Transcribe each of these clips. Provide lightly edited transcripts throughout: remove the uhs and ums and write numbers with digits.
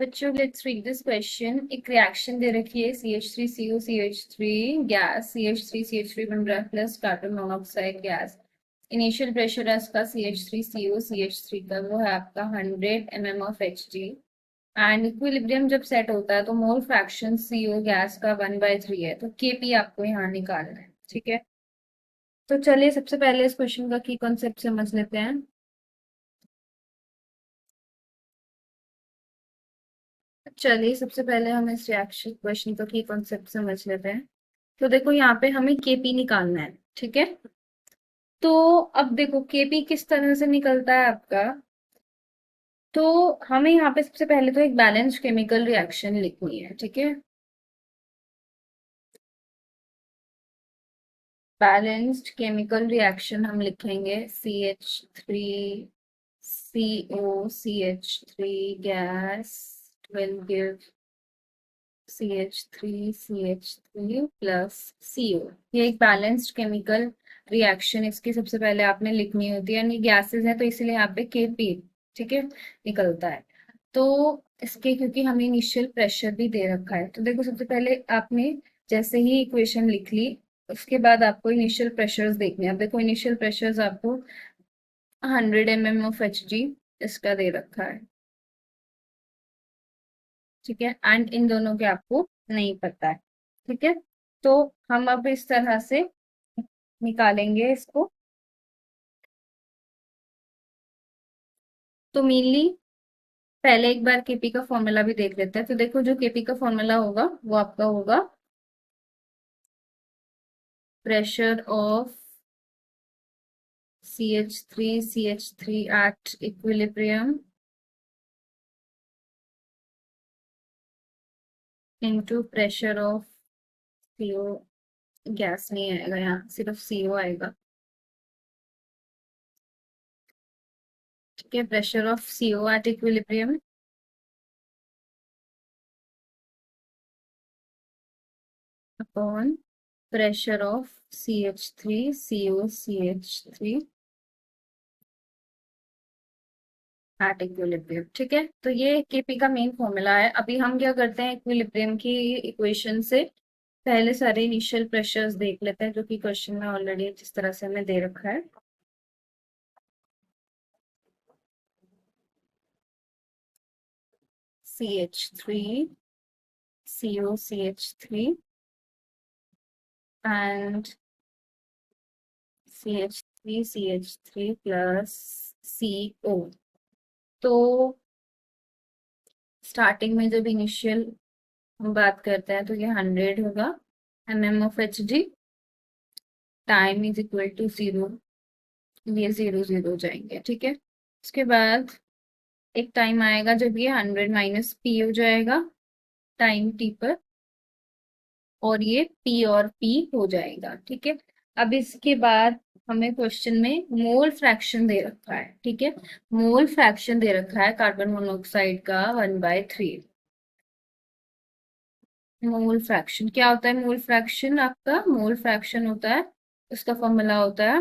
बच्चों let's read this question. एक reaction दे रखी है CH3CO CH3 गैस, CH3 बन रहा है plus carbon monoxide gas. Initial pressure है इसका CH3CO CH3 का, वो है आपका 100 mm of Hg। And equilibrium जब सेट होता है तो मोल फ्रैक्शन CO गैस का 1/3 है, तो Kp आपको यहाँ निकालना है। ठीक है, तो चलिए सबसे पहले इस क्वेश्चन का की कॉन्सेप्ट समझ लेते हैं। चलिए सबसे पहले हम इस रिएक्शन क्वेश्चन का की कॉन्सेप्ट समझ लेते हैं। तो देखो यहाँ पे हमें Kp निकालना है। ठीक है, तो अब देखो Kp किस तरह से निकलता है आपका। तो हमें यहाँ पे सबसे पहले तो एक बैलेंस्ड केमिकल रिएक्शन लिखनी है। ठीक है, बैलेंस्ड केमिकल रिएक्शन हम लिखेंगे CH3CO CH3 gas will give CH3 plus CO। ये एक बैलेंस्ड केमिकल रिएक्शन, इसकी सबसे पहले आपने लिखनी होती है। यानी गैसेस है तो इसीलिए यहाँ पे Kp, ठीक है, निकलता है। तो इसके क्योंकि हमें इनिशियल प्रेशर भी दे रखा है, तो देखो सबसे पहले आपने जैसे ही इक्वेशन लिख ली, उसके बाद आपको इनिशियल प्रेशर्स देखने हैं। अब देखो इनिशियल प्रेशर्स आपको 100 mm ऑफ Hg इसका दे रखा है। ठीक है, एंड इन दोनों के आपको नहीं पता है। ठीक है, तो हम अब इस तरह से निकालेंगे इसको। तो मेनली पहले एक बार Kp का फॉर्मूला भी देख लेते हैं। तो देखो जो Kp का फॉर्मूला होगा वो आपका होगा pressure of CH3 at equilibrium into pressure of CO। Gas नहीं आएगा यहाँ, सिर्फ CO आएगा। ठीक है, pressure of CO at equilibrium upon pressure of CH3CO CH3 at equilibrium. ठीक है, तो ये Kp का मेन फॉर्मूला है। अभी हम क्या करते हैं, इक्विलिब्रियम की इक्वेशन से पहले सारे इनिशियल प्रेशर्स देख लेते हैं, जो कि क्वेश्चन में ऑलरेडी जिस तरह से हमें दे रखा है। CH3CO CH3 and CH3 plus CO। तो स्टार्टिंग में जब इनिशियल हम बात करते हैं तो ये 100 होगा mm of Hg, time is equal to 0, ये 0 0 जाएंगे। ठीक है, उसके बाद एक टाइम आएगा जब ये 100 माइनस पी हो जाएगा टाइम टी पर, और ये पी और पी हो जाएगा। ठीक है, अब इसके बाद हमें क्वेश्चन में मोल फ्रैक्शन दे रखा है। ठीक है, मोल फ्रैक्शन दे रखा है कार्बन मोनोऑक्साइड का 1/3। मोल फ्रैक्शन क्या होता है? मोल फ्रैक्शन आपका, मोल फ्रैक्शन होता है, उसका फॉर्मूला होता है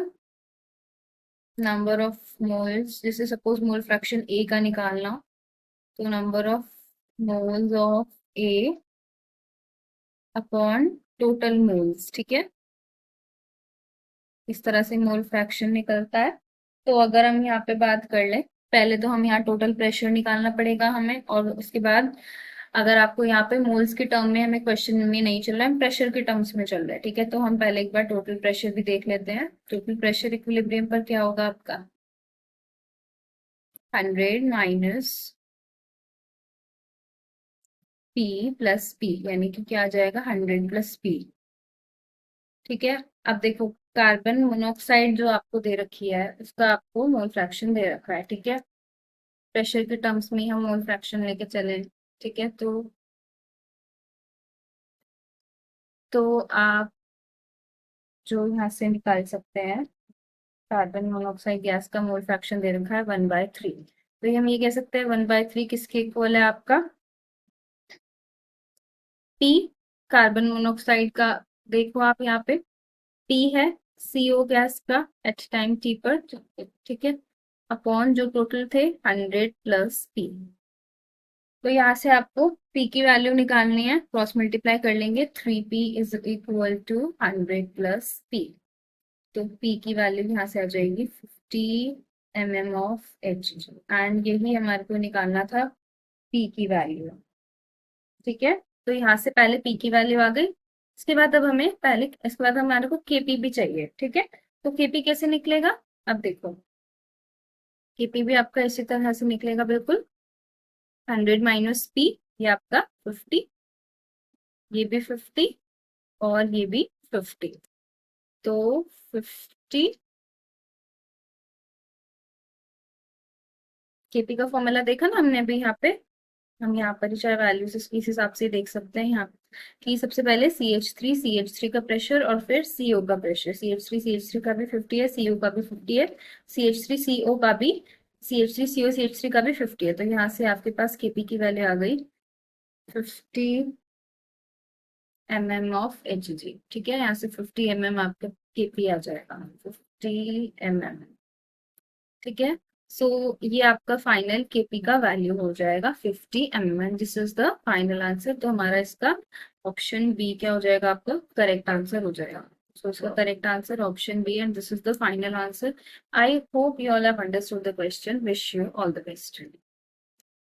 नंबर ऑफ मोल्स। जैसे सपोज मोल फ्रैक्शन ए का निकालना, तो number of moles of A upon total moles. ठीक है, इस तरह से मोल फ्रैक्शन निकलता है। तो अगर हम यहाँ पे बात कर ले, पहले तो हम यहाँ टोटल प्रेशर निकालना पड़ेगा हमें, और उसके बाद अगर आपको यहाँ पे मोल्स के टर्म में हमें क्वेश्चन में नहीं चल रहा है, प्रेशर के टर्म्स में चल रहा है। ठीक है, तो हम पहले एक बार टोटल प्रेशर भी देख लेते हैं। टोटल प्रेशर इक्विलिब्रियम पर क्या होगा आपका, 100 माइनस पी प्लस पी, यानी कि क्या आ जाएगा 100 प्लस पी। ठीक है, अब देखो कार्बन मोनोऑक्साइड जो आपको दे रखी है उसका आपको मोल फ्रैक्शन दे रखा है। ठीक है, प्रेशर के टर्म्स में ही हम मोल फ्रैक्शन लेके चले। ठीक है, तो आप जो यहाँ से निकाल सकते हैं, कार्बन मोनोऑक्साइड गैस का मोल फ्रैक्शन दे रखा है 1/3। तो ये हम ये कह सकते हैं 1/3 किसके इक्वल है आपका, पी कार्बन मोनोऑक्साइड का। देखो आप यहाँ पे पी है CO गैस का एट टाइम टी पर। ठीक है, अपॉन जो टोटल थे 100 प्लस पी। तो यहाँ से आपको P की वैल्यू निकालनी है, क्रॉस मल्टीप्लाई कर लेंगे, 3P is equal to 100 plus P। तो P की वैल्यू यहाँ से आ जाएगी 50 mm ऑफ Hg, एंड यही हमारे को निकालना था P की वैल्यू। ठीक है, तो यहाँ से पहले P की वैल्यू आ गई, इसके बाद हमारे को Kp भी चाहिए। ठीक है, तो Kp कैसे निकलेगा, अब देखो Kp भी आपका इसी तरह से निकलेगा बिल्कुल, 100 माइनस P, ये आपका 50, ये भी 50 और ये भी 50। तो 50 Kp का फॉर्मूला देखा ना हमने अभी यहाँ पे, हम यहाँ पर ही चाहे वैल्यूज इस हिसाब से देख सकते हैं यहाँ कि सबसे पहले सी एच थ्री का प्रेशर और फिर सीओ का प्रेशर, सी एच थ्री का भी 50 है, सीओ का भी 50 है, सी एच थ्री का भी 50 है। तो यहाँ से आपके पास केपी की वैल्यू आ गई 50 mm ऑफ एच जी। ठीक है, यहाँ से 50 mm आपका केपी आ जाएगा, 50 mm। ठीक है, सो ये आपका फाइनल केपी का वैल्यू हो जाएगा 50 mm, this is the final answer. तो हमारा इसका ऑप्शन बी क्या हो जाएगा, आपका करेक्ट आंसर हो जाएगा। सो इसका correct answer option B, and this is the final answer. I hope you all have understood the question, wish you all the best.